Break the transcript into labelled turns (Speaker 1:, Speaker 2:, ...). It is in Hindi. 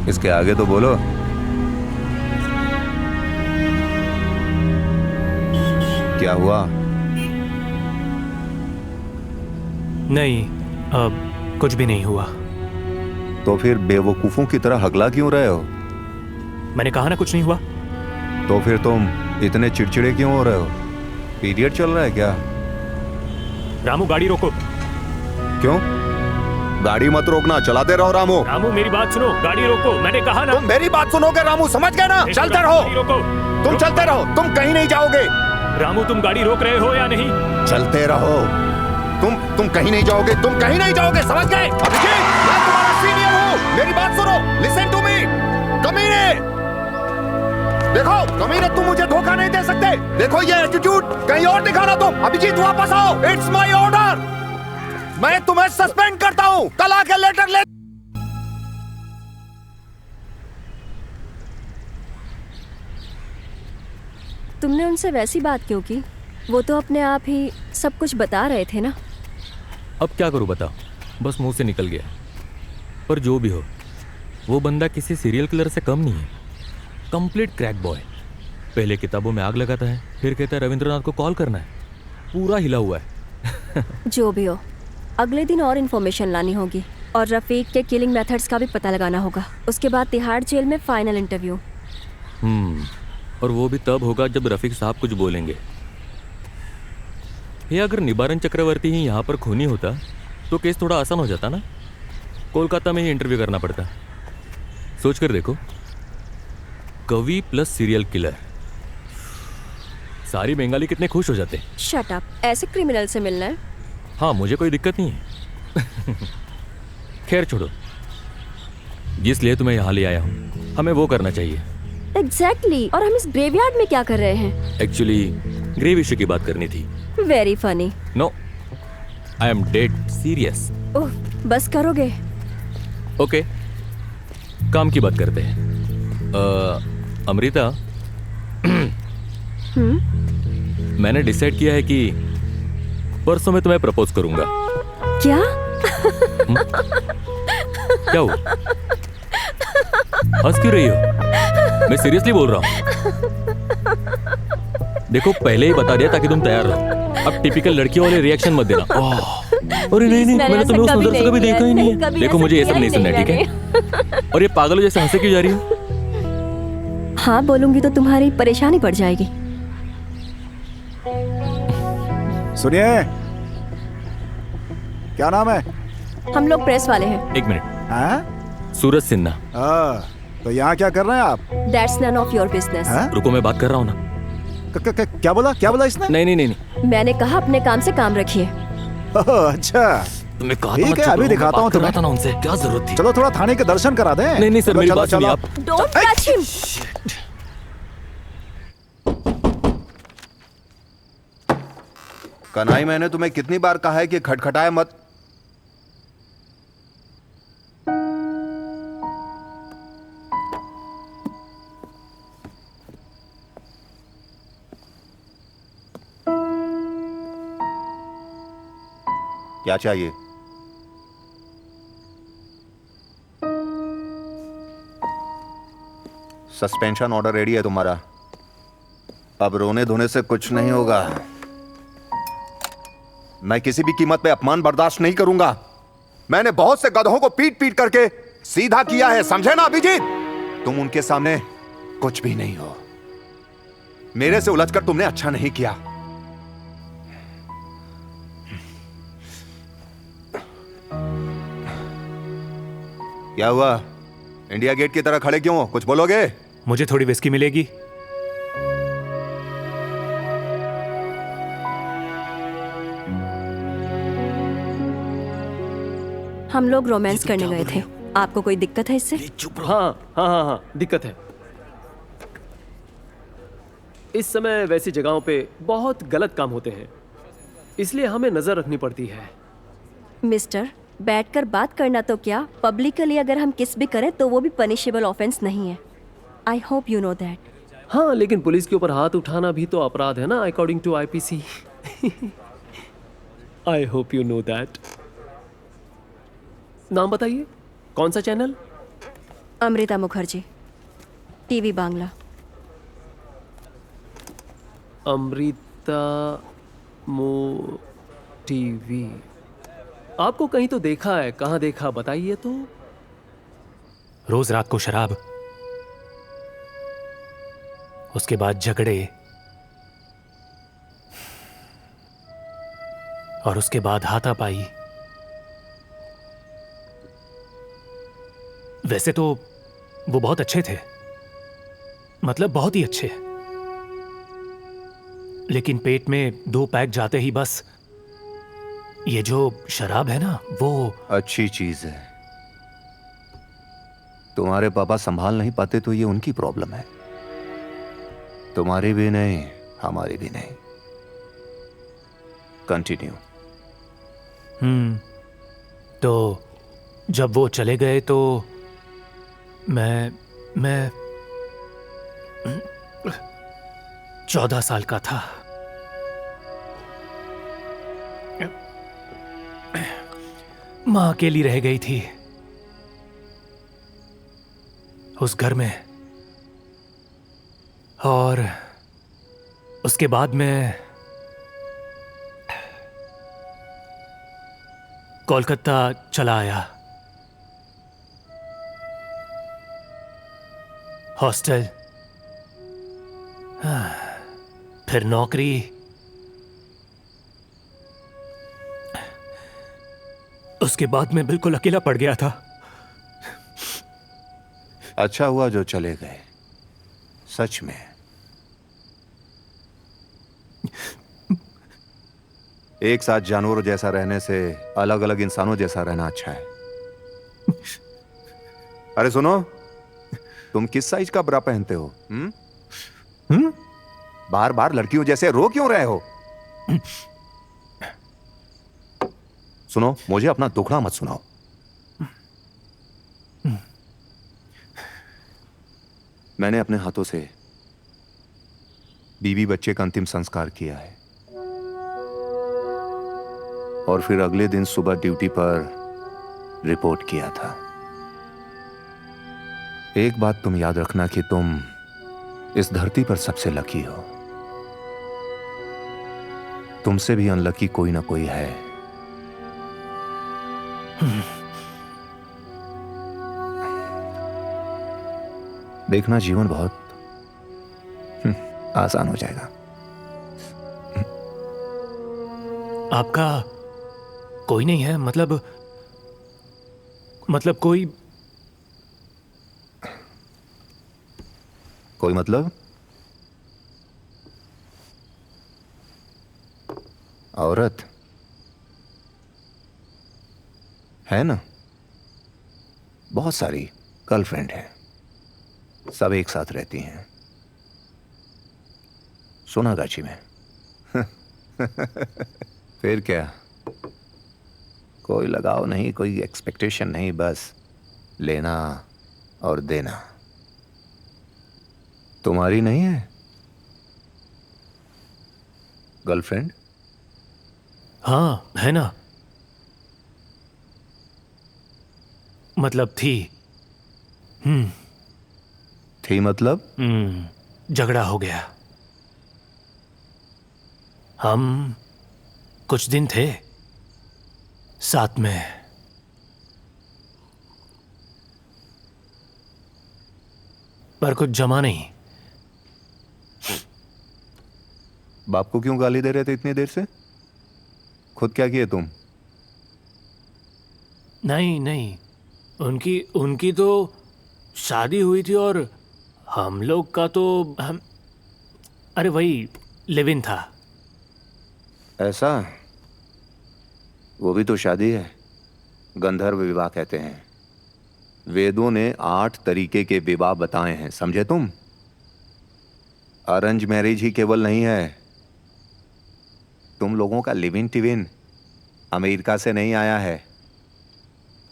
Speaker 1: इसके आगे तो बोलो। क्या हुआ?
Speaker 2: नहीं, अब कुछ भी नहीं हुआ।
Speaker 1: तो फिर बेवकूफों की तरह हगला क्यों रहे हो?
Speaker 2: मैंने कहा ना कुछ नहीं हुआ।
Speaker 1: तो फिर तुम इतने चिड़चिड़े क्यों हो रहे हो? पीरियड चल रहा है क्या?
Speaker 2: रामू गाड़ी रोको।
Speaker 1: क्यों? गाड़ी मत रोकना, चलाते रहो रामू।
Speaker 2: रामू मेरी बात सुनो, गाड़ी रोको, मैंने कहा ना।
Speaker 1: तुम मेरी बात सुनोगे रामू, समझ गए ना? चलते रहो,
Speaker 2: गाड़ी रोको।
Speaker 1: तुम चलते रहो, तुम कहीं नहीं जाओगे।
Speaker 2: रामू तुम गाड़ी रोक रहे हो या नहीं?
Speaker 1: चलते रहो, तुम कहीं नहीं जाओगे, तुम कहीं नहीं जाओगे, समझ गए? अभिजीत, मैं तुम्हारा सीनियर हूँ, मेरी बात सुनो, लिसन टू मी। कमीने, देखो कमीने, तुम मुझे धोखा नहीं दे सकते। देखो ये एटीट्यूड कहीं और दिखाना तुम। अभिजीत वापस आओ, इट्स माय ऑर्डर। मैं तुम्हें सस्पेंड करता हूँ, कल आके लेटर ले।
Speaker 3: तुमने उनसे वैसी बात क्यों की? वो तो अपने आप ही सब कुछ बता रहे थे ना।
Speaker 4: अब क्या करूं बता, बस मुंह से निकल गया। पर जो भी हो, वो बंदा किसी सीरियल किलर से कम नहीं है। Complete crack boy. पहले किताबों में आग लगाता है, फिर कहता है रविंद्रनाथ को कॉल करना है। पूरा हिला हुआ है।
Speaker 3: जो भी हो, अगले दिन और इन्फॉर्मेशन लानी होगी और रफीक के किलिंग मेथड्स का भी पता लगाना होगा। उसके बाद तिहाड़ जेल में फाइनल इंटरव्यू।
Speaker 4: और वो भी तब होगा जब रफीक साहब कुछ बोलेंगे। ये अगर निबारन चक्रवर्ती ही यहाँ पर खूनी होता तो केस थोड़ा आसान हो जाता ना। कोलकाता में ही इंटरव्यू करना पड़ता। सोच कर देखो, कवि प्लस सीरियल किलर, सारी बंगाली कितने खुश हो जाते।
Speaker 3: शट अप, ऐसे क्रिमिनल से मिलना है?
Speaker 4: हाँ, मुझे कोई दिक्कत नहीं है। खैर छोड़ो, जिस लिए तुम्हें यहाँ ले आया हूँ, हमें वो करना चाहिए।
Speaker 3: एग्जैक्टली। और हम इस ग्रेवयार्ड में क्या कर रहे हैं?
Speaker 4: एक्चुअली ग्रेव इश्यू की बात करनी थी।
Speaker 3: Very funny.
Speaker 4: No, I am dead serious.
Speaker 3: Oh, बस करोगे?
Speaker 4: ओके, काम की बात करते हैं। अमृता, मैंने डिसाइड किया है कि परसों मैं तुम्हें प्रपोज करूंगा।
Speaker 3: क्या?
Speaker 4: क्या हुआ? हंस क्यों रही हो? मैं सीरियसली बोल रहा हूँ। देखो, पहले ही बता दिया ताकि तुम तैयार रहो। अब टिपिकल लड़कियों वाले रिएक्शन मत देना। अरे नहीं, मैंने तुम्हें उस नजर से कभी देखा ही नहीं है। देखो, मुझे ये सब नहीं सुनना, ठीक है? और ये पागलों जैसे हंसे क्यों जा रही हो?
Speaker 3: हाँ, बोलूंगी तो तुम्हारी परेशानी बढ़ जाएगी।
Speaker 5: सुनिए, क्या नाम है?
Speaker 3: हम लोग प्रेस वाले हैं।
Speaker 4: एक मिनट।
Speaker 5: हाँ?
Speaker 4: सूरज सिन्हा।
Speaker 5: तो यहाँ क्या कर रहे हैं आप?
Speaker 3: That's none of your business।
Speaker 4: रुको, मैं बात कर रहा हूँ ना।
Speaker 5: क्या बोला इसने?
Speaker 4: नहीं।
Speaker 3: मैंने कहा अपने काम से काम रखिए।
Speaker 5: अच्छा,
Speaker 4: तुम्हें कहा
Speaker 5: ठीक है, अभी दिखाता हूँ तुम्हें।
Speaker 4: ना उनसे क्या जरूरत थी?
Speaker 5: चलो थोड़ा थाने के दर्शन करा दें।
Speaker 4: नहीं सर, मेरी बात सुनिए आप।
Speaker 3: Don't touch him।
Speaker 1: कन्हई, मैंने तुम्हें कितनी बार कहा है कि खटखटाए मत। क्या चाहिए? सस्पेंशन ऑर्डर रेडी है तुम्हारा। अब रोने धोने से कुछ नहीं होगा। मैं किसी भी कीमत पे अपमान बर्दाश्त नहीं करूंगा। मैंने बहुत से गधों को पीट पीट करके सीधा किया है, समझे ना अभिजीत? तुम उनके सामने कुछ भी नहीं हो। मेरे से उलझकर तुमने अच्छा नहीं किया। क्या हुआ? इंडिया गेट की तरह खड़े क्यों हो? कुछ बोलोगे?
Speaker 2: मुझे थोड़ी विस्की मिलेगी?
Speaker 3: हम लोग रोमांस करने गए थे। आपको कोई दिक्कत है इससे?
Speaker 6: हाँ, दिक्कत है। इस समय वैसी जगहों पे बहुत गलत काम होते हैं, इसलिए हमें नजर रखनी पड़ती है।
Speaker 3: मिस्टर, बैठकर बात करना तो क्या, पब्लिकली अगर हम किस भी करें तो वो भी पनिशेबल ऑफेंस नहीं है। आई होप यू नो दैट।
Speaker 6: हाँ, लेकिन पुलिस के ऊपर हाथ उठाना भी तो अपराध है ना, according to IPC. I hope you know that. नाम बताइए, कौन सा चैनल?
Speaker 3: अमृता मुखर्जी, टीवी बांग्ला।
Speaker 6: अमृता मो टीवी। आपको कहीं तो देखा है, कहाँ देखा बताइए तो।
Speaker 2: रोज रात को शराब, उसके बाद झगड़े, और उसके बाद हाथापाई। वैसे तो वो बहुत अच्छे थे, मतलब बहुत ही अच्छे, लेकिन पेट में 2 पैक जाते ही बस ये जो शराब है ना, वो
Speaker 1: अच्छी चीज है। तुम्हारे पापा संभाल नहीं पाते तो ये उनकी प्रॉब्लम है, तुम्हारी भी नहीं, हमारी भी नहीं। कंटिन्यू।
Speaker 2: तो जब वो चले गए तो मैं 14 साल का था। मां अकेली रह गई थी उस घर में, और उसके बाद मैं कोलकाता चला आया। हॉस्टल, फिर नौकरी, उसके बाद मैं बिल्कुल अकेला पड़ गया था।
Speaker 1: अच्छा हुआ जो चले गए, सच में। एक साथ जानवरों जैसा रहने से अलग अलग इंसानों जैसा रहना अच्छा है। अरे सुनो, तुम किस साइज का ब्रा पहनते हो? बार बार लड़कियों जैसे रो क्यों रहे हो? सुनो, मुझे अपना दुखड़ा मत सुनाओ। मैंने अपने हाथों से बीवी बच्चे का अंतिम संस्कार किया है, और फिर अगले दिन सुबह ड्यूटी पर रिपोर्ट किया था। एक बात तुम याद रखना कि तुम इस धरती पर सबसे लकी हो। तुमसे भी अनलकी कोई ना कोई है। देखना, जीवन बहुत आसान हो जाएगा।
Speaker 2: आपका कोई नहीं है? मतलब कोई
Speaker 1: मतलब? औरत है ना, बहुत सारी गर्लफ्रेंड है, सब एक साथ रहती हैं सोनागाछी में। फिर क्या, कोई लगाव नहीं, कोई एक्सपेक्टेशन नहीं, बस लेना और देना। तुम्हारी नहीं है गर्लफ्रेंड?
Speaker 2: हाँ, है ना, मतलब थी।
Speaker 1: थी मतलब?
Speaker 2: झगड़ा हो गया। हम कुछ दिन थे साथ में, पर कुछ जमा नहीं।
Speaker 1: बाप को क्यों गाली दे रहे थे इतनी देर से? खुद क्या किए तुम?
Speaker 2: नहीं, उनकी तो शादी हुई थी, और हम लोग का तो अरे वही लिव इन था।
Speaker 1: ऐसा? वो भी तो शादी है, गंधर्व विवाह कहते हैं। वेदों ने 8 तरीके के विवाह बताए हैं, समझे तुम? अरेंज मैरिज ही केवल नहीं है। तुम लोगों का लिव इन टिविन अमेरिका से नहीं आया है।